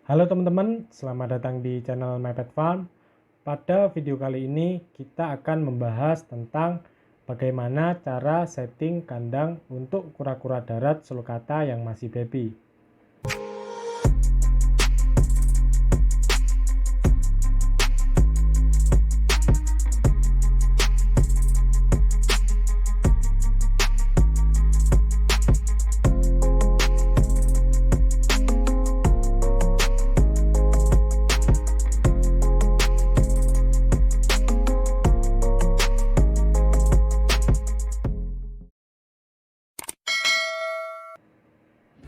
Halo teman-teman, selamat datang di channel My Pet Farm. Pada video kali ini kita akan membahas tentang bagaimana cara setting kandang untuk kura-kura darat sulcata yang masih baby.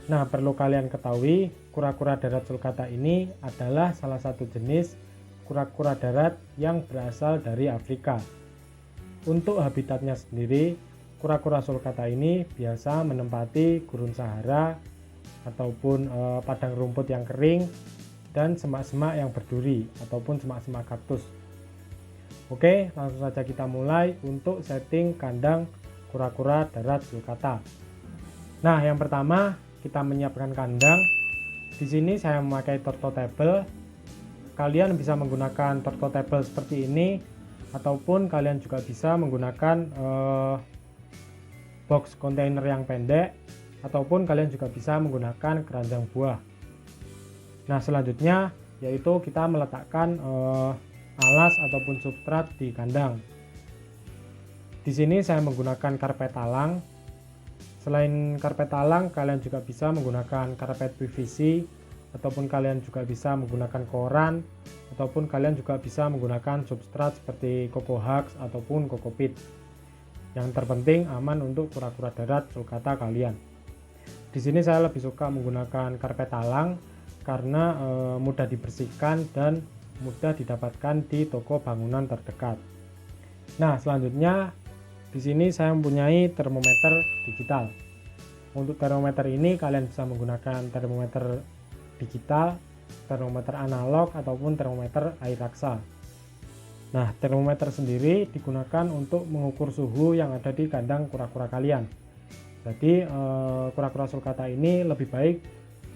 Nah, perlu kalian ketahui, kura-kura darat sulcata ini adalah salah satu jenis kura-kura darat yang berasal dari Afrika. Untuk habitatnya sendiri, kura-kura sulcata ini biasa menempati gurun Sahara ataupun padang rumput yang kering dan semak-semak yang berduri ataupun semak-semak kaktus. Oke, langsung saja kita mulai untuk setting kandang kura-kura darat sulcata. Nah, yang pertama kita menyiapkan kandang. Di sini saya memakai turntable. Kalian bisa menggunakan turntable seperti ini, ataupun kalian juga bisa menggunakan box container yang pendek, ataupun kalian juga bisa menggunakan keranjang buah. Nah, selanjutnya yaitu kita meletakkan alas ataupun substrat di kandang. Di sini saya menggunakan karpet talang. Selain karpet talang, kalian juga bisa menggunakan karpet PVC, ataupun kalian juga bisa menggunakan koran, ataupun kalian juga bisa menggunakan substrat seperti Cocohusk ataupun Cocopit. Yang terpenting aman untuk kura-kura darat sulcata kalian. Di sini saya lebih suka menggunakan karpet talang karena mudah dibersihkan dan mudah didapatkan di toko bangunan terdekat. Nah, selanjutnya di sini saya mempunyai termometer digital. Untuk termometer ini kalian bisa menggunakan termometer digital, termometer analog ataupun termometer air raksa. Nah, termometer sendiri digunakan untuk mengukur suhu yang ada di kandang kura-kura kalian. Jadi kura-kura sulcata ini lebih baik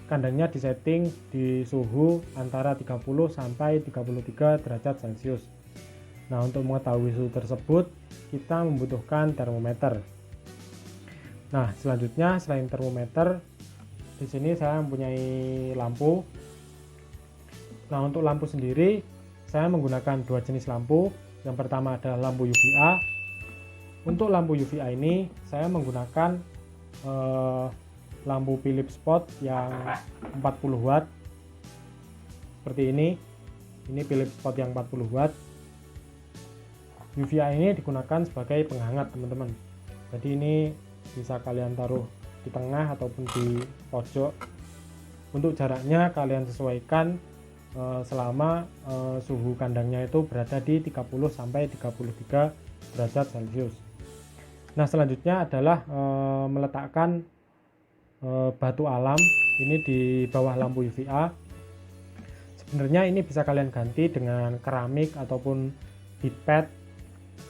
kandangnya disetting di suhu antara 30 sampai 33 derajat Celcius. Nah, untuk mengetahui suhu tersebut kita membutuhkan termometer. Nah, selanjutnya selain termometer, di sini saya mempunyai lampu. Nah, untuk lampu sendiri saya menggunakan dua jenis lampu. Yang pertama adalah lampu UVA. Untuk lampu UVA ini saya menggunakan lampu Philips Spot yang 40 watt seperti ini. Ini Philips Spot yang 40 watt. UVA ini digunakan sebagai penghangat, teman-teman. Jadi ini bisa kalian taruh di tengah ataupun di pojok. Untuk jaraknya kalian sesuaikan selama suhu kandangnya itu berada di 30 sampai 33 derajat Celcius. Nah, selanjutnya adalah meletakkan batu alam ini di bawah lampu UVA. Sebenarnya ini bisa kalian ganti dengan keramik ataupun heat pad.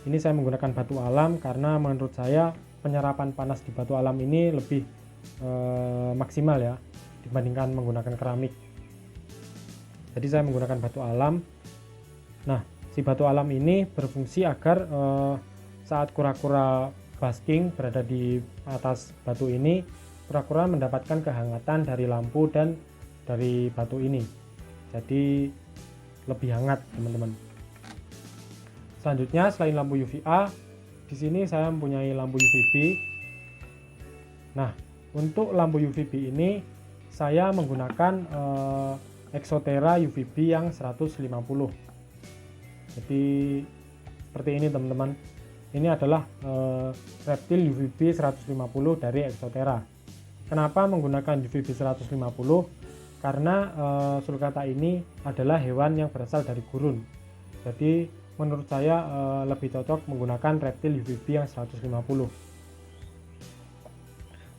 Ini saya menggunakan batu alam karena menurut saya penyerapan panas di batu alam ini lebih maksimal ya dibandingkan menggunakan keramik. Jadi saya menggunakan batu alam. Nah, si batu alam ini berfungsi agar saat kura-kura basking berada di atas batu ini, kura-kura mendapatkan kehangatan dari lampu dan dari batu ini. Jadi lebih hangat, teman-teman. Selanjutnya selain lampu UVA, di sini saya mempunyai lampu UVB. Nah, untuk lampu UVB ini saya menggunakan Exotera UVB yang 150. Jadi seperti ini, teman-teman. Ini adalah reptil UVB 150 dari Exotera. Kenapa menggunakan UVB 150? Karena sulcata ini adalah hewan yang berasal dari gurun. Jadi menurut saya lebih cocok menggunakan reptil UVB yang 150.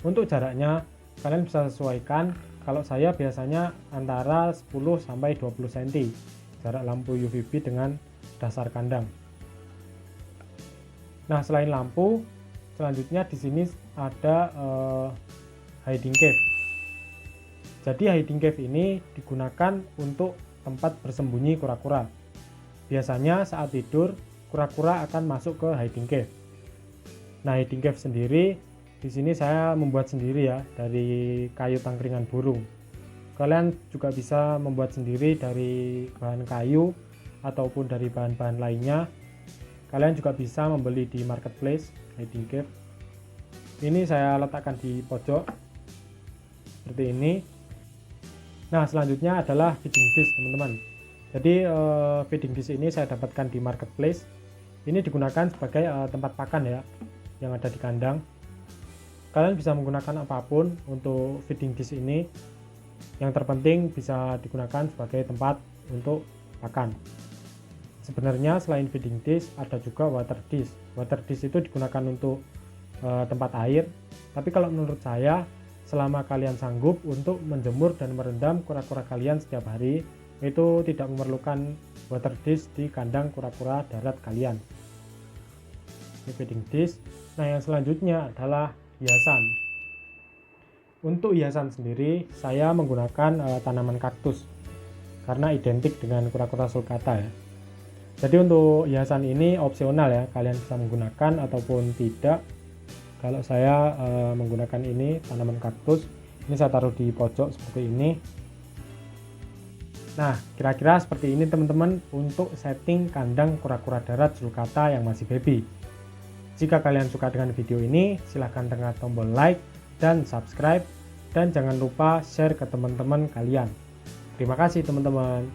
Untuk jaraknya kalian bisa sesuaikan. Kalau saya biasanya antara 10 sampai 20 cm jarak lampu UVB dengan dasar kandang. Nah, selain lampu, selanjutnya di sini ada hiding cave. Jadi hiding cave ini digunakan untuk tempat bersembunyi kura-kura. Biasanya saat tidur, kura-kura akan masuk ke hiding cave. Nah, hiding cave sendiri di sini saya membuat sendiri ya, dari kayu tangkringan burung. Kalian juga bisa membuat sendiri dari bahan kayu ataupun dari bahan-bahan lainnya. Kalian juga bisa membeli di marketplace hiding cave. Ini saya letakkan di pojok seperti ini. Nah, selanjutnya adalah feeding dish, teman-teman. Jadi feeding dish ini saya dapatkan di marketplace. Ini digunakan sebagai tempat pakan ya, yang ada di kandang. Kalian bisa menggunakan apapun untuk feeding dish ini. Yang terpenting bisa digunakan sebagai tempat untuk pakan. Sebenarnya selain feeding dish ada juga water dish. Water dish itu digunakan untuk tempat air. Tapi kalau menurut saya, selama kalian sanggup untuk menjemur dan merendam kura-kura kalian setiap hari, itu tidak memerlukan water dish di kandang kura-kura darat kalian. Ini feeding dish. Nah, yang selanjutnya adalah hiasan. Untuk hiasan sendiri saya menggunakan tanaman kaktus karena identik dengan kura-kura sulcata ya. Jadi untuk hiasan ini opsional ya, kalian bisa menggunakan ataupun tidak. Kalau saya menggunakan ini tanaman kaktus, ini saya taruh di pojok seperti ini. Nah, kira-kira seperti ini teman-teman untuk setting kandang kura-kura darat sulcata yang masih baby. Jika kalian suka dengan video ini, silahkan tekan tombol like dan subscribe, dan jangan lupa share ke teman-teman kalian. Terima kasih teman-teman.